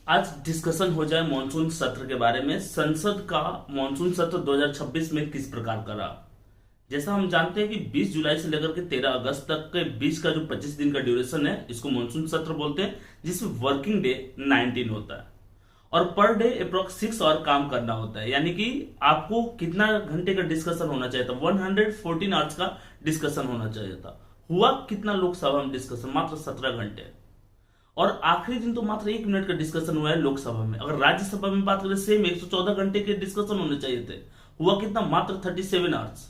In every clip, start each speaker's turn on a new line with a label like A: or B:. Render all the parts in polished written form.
A: आज डिस्कशन हो जाए मॉनसून सत्र के बारे में। संसद का मॉनसून सत्र 2026 में किस प्रकार का रहा। जैसा हम जानते हैं कि 20 जुलाई से लेकर के 13 अगस्त तक के बीच का जो 25 दिन का ड्यूरेशन है, इसको मॉनसून सत्र बोलते हैं, जिसमें वर्किंग डे 19 होता है और पर डे अप्रोक्स 6 आवर काम करना होता है। यानी कि आपको कितना घंटे का डिस्कशन होना चाहिए था, 114 आवर्स का डिस्कशन होना चाहिए था। हुआ कितना लोकसभा में डिस्कशन, मात्र 17 घंटे। और आखिरी दिन तो मात्र 1 मिनट का डिस्कशन हुआ है लोकसभा में। अगर राज्यसभा में बात करें, सेम 114 घंटे के डिस्कशन होने चाहिए थे। हुआ कितना, मात्र 37 आवर्स।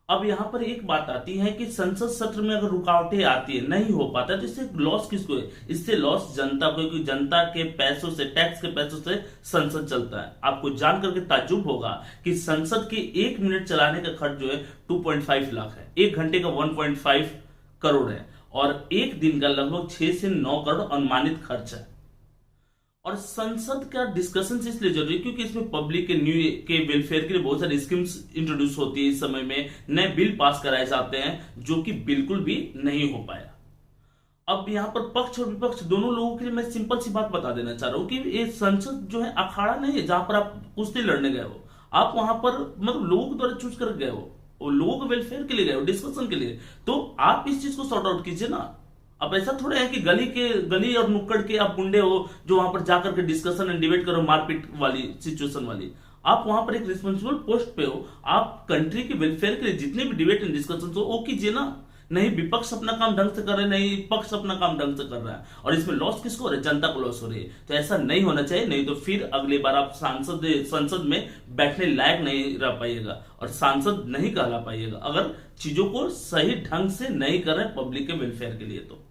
A: अब यहां पर एक बात आती है कि संसद सत्र में अगर रुकावटें आती है, नहीं हो पाता है, तो इससे लॉस किसको है? इससे लॉस जनता को, क्योंकि जनता के पैसों से, टैक्स के पैसों से संसद चलता है। आपको जान करके ताज्जुब होगा कि संसद के 1 मिनट चलाने का खर्च जो है 2.5 लाख है, 1 घंटे का 1.5 करोड़ है और एक दिन का लगभग 6 से 9 करोड़ अनुमानित खर्च है। और संसद का डिस्कशन इसलिए जरूरी है क्योंकि इसमें पब्लिक के वेलफेयर के लिए बहुत सारी स्कीम्स इंट्रोड्यूस होती है। इस समय में नए बिल पास कराए जाते हैं जो कि बिल्कुल भी नहीं हो पाया। अब यहां पर पक्ष और विपक्ष दोनों लोगों के लिए मैं सिंपल सी बात बता देना चाह रहा हूं कि ये संसद जो है अखाड़ा नहीं है जहां पर आप कुश्ती लड़ने गए हो। आप वहां पर मतलब लोगों के द्वारा चूज कर गए हो और लोगों के वेलफेयर के लिए गए हो, डिस्कशन के लिए। तो आप इस चीज को सॉर्ट आउट कीजिए ना। अब ऐसा थोड़ा है कि गली और नुक्कड़ के आप गुंडे हो जो वहां पर जाकर के डिस्कशन एंड डिबेट करो, मारपीट वाली सिचुएशन वाली। आप वहां पर एक रिस्पॉन्सिबल पोस्ट पे हो, आप कंट्री के वेलफेयर के लिए जितने भी डिबेट एंड डिस्कशन हो वो कीजिए ना। नहीं विपक्ष अपना काम ढंग से कर रहे, नहीं पक्ष अपना काम ढंग से कर रहा है और इसमें लॉस किसको हो रहा है? जनता को लॉस हो रही है। तो ऐसा नहीं होना चाहिए, नहीं तो फिर अगली बार आप संसद में बैठने लायक नहीं रह पाइएगा और सांसद नहीं कहला पाइएगा अगर चीजों को सही ढंग से नहीं कर रहे पब्लिक के वेलफेयर के लिए। तो